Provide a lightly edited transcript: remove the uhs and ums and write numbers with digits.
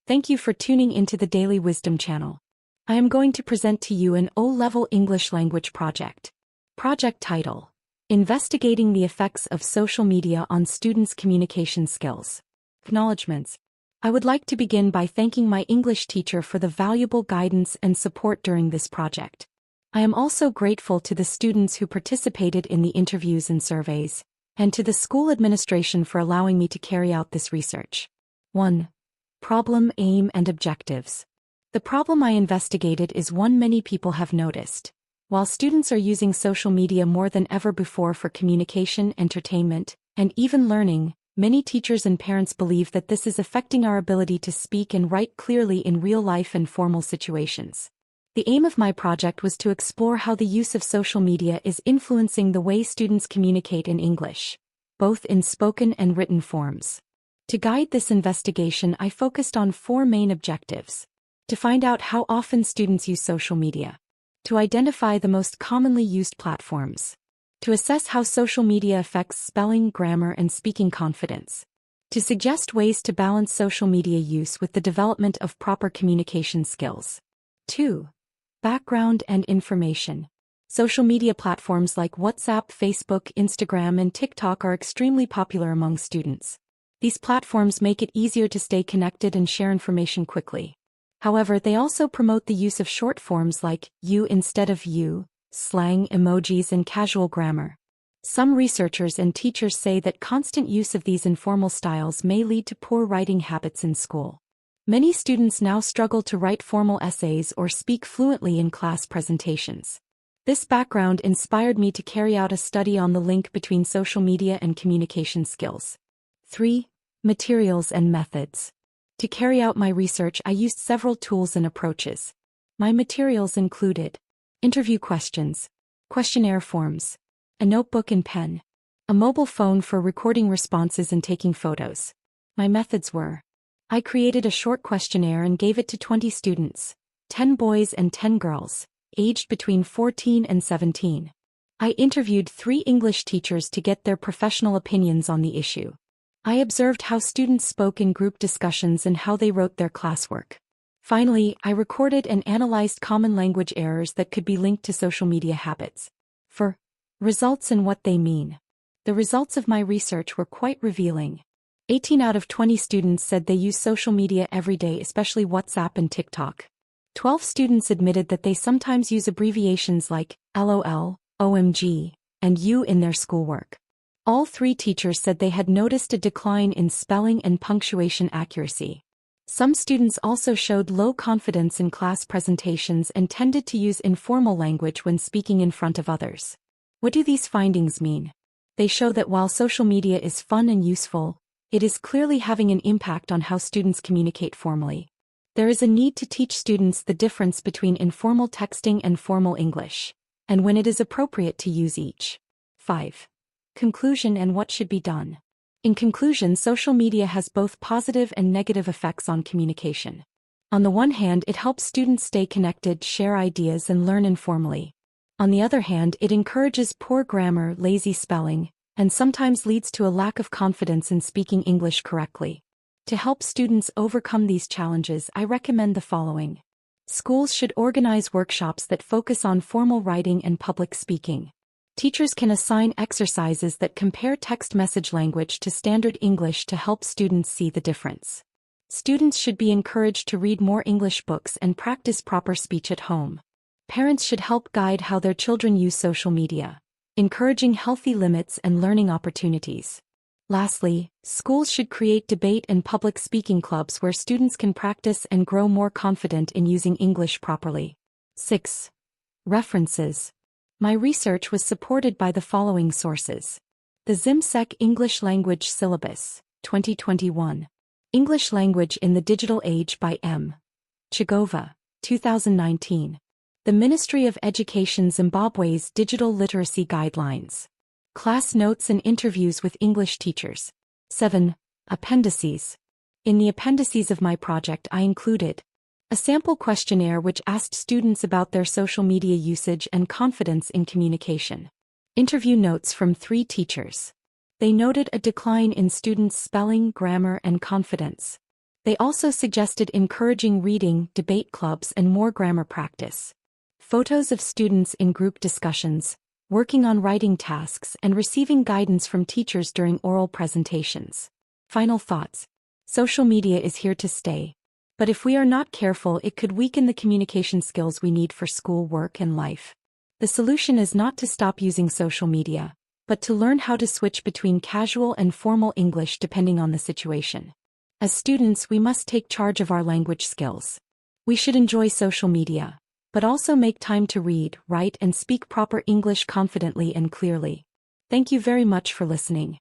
Thank you for tuning into the Daily Wisdom channel. I am going to present to you an O-level English language project. Project title: Investigating the Effects of Social Media on Students' Communication Skills. Acknowledgements. I would like to begin by thanking my English teacher for the valuable guidance and support during this project. I am also grateful to the students who participated in the interviews and surveys, and to the school administration for allowing me to carry out this research. 1. Problem, aim, and objectives. The problem I investigated is one many people have noticed. While students are using social media more than ever before for communication, entertainment, and even learning, many teachers and parents believe that this is affecting our ability to speak and write clearly in real life and formal situations. The aim of my project was to explore how the use of social media is influencing the way students communicate in English, both in spoken and written forms. To guide this investigation, I focused on 4 main objectives. To find out how often students use social media. To identify the most commonly used platforms. To assess how social media affects spelling, grammar, and speaking confidence. To suggest ways to balance social media use with the development of proper communication skills. 2. Background and information. Social media platforms like WhatsApp, Facebook, Instagram, and TikTok are extremely popular among students. These platforms make it easier to stay connected and share information quickly. However, they also promote the use of short forms like you instead of you, slang, emojis, and casual grammar. Some researchers and teachers say that constant use of these informal styles may lead to poor writing habits in school. Many students now struggle to write formal essays or speak fluently in class presentations. This background inspired me to carry out a study on the link between social media and communication skills. 3. Materials and methods. To carry out my research, I used several tools and approaches. My materials included interview questions, questionnaire forms, a notebook and pen, a mobile phone for recording responses and taking photos. My methods were: I created a short questionnaire and gave it to 20 students, 10 boys and 10 girls, aged between 14 and 17. I interviewed 3 English teachers to get their professional opinions on the issue. I observed how students spoke in group discussions and how they wrote their classwork. Finally, I recorded and analyzed common language errors that could be linked to social media habits. For results and what they mean. The results of my research were quite revealing. 18 out of 20 students said they use social media every day, especially WhatsApp and TikTok. 12 students admitted that they sometimes use abbreviations like LOL, OMG, and U in their schoolwork. All 3 teachers said they had noticed a decline in spelling and punctuation accuracy. Some students also showed low confidence in class presentations and tended to use informal language when speaking in front of others. What do these findings mean? They show that while social media is fun and useful, it is clearly having an impact on how students communicate formally. There is a need to teach students the difference between informal texting and formal English, and when it is appropriate to use each. 5. Conclusion and what should be done. In conclusion, social media has both positive and negative effects on communication. On the one hand, it helps students stay connected, share ideas, and learn informally. On the other hand, it encourages poor grammar, lazy spelling, and sometimes leads to a lack of confidence in speaking English correctly. To help students overcome these challenges, I recommend the following. Schools should organize workshops that focus on formal writing and public speaking. Teachers can assign exercises that compare text message language to standard English to help students see the difference. Students should be encouraged to read more English books and practice proper speech at home. Parents should help guide how their children use social media, encouraging healthy limits and learning opportunities. Lastly, schools should create debate and public speaking clubs where students can practice and grow more confident in using English properly. 6. References. My research was supported by the following sources. The ZIMSEC English Language Syllabus, 2021. English Language in the Digital Age by M. Chigova, 2019. The Ministry of Education Zimbabwe's Digital Literacy Guidelines. Class Notes and Interviews with English Teachers. 7. Appendices. In the appendices of my project I included a sample questionnaire which asked students about their social media usage and confidence in communication. Interview notes from 3 teachers. They noted a decline in students' spelling, grammar, and confidence. They also suggested encouraging reading, debate clubs, and more grammar practice. Photos of students in group discussions, working on writing tasks, and receiving guidance from teachers during oral presentations. Final thoughts. Social media is here to stay. But if we are not careful, it could weaken the communication skills we need for school, work, and life. The solution is not to stop using social media, but to learn how to switch between casual and formal English depending on the situation. As students, we must take charge of our language skills. We should enjoy social media, but also make time to read, write, and speak proper English confidently and clearly. Thank you very much for listening.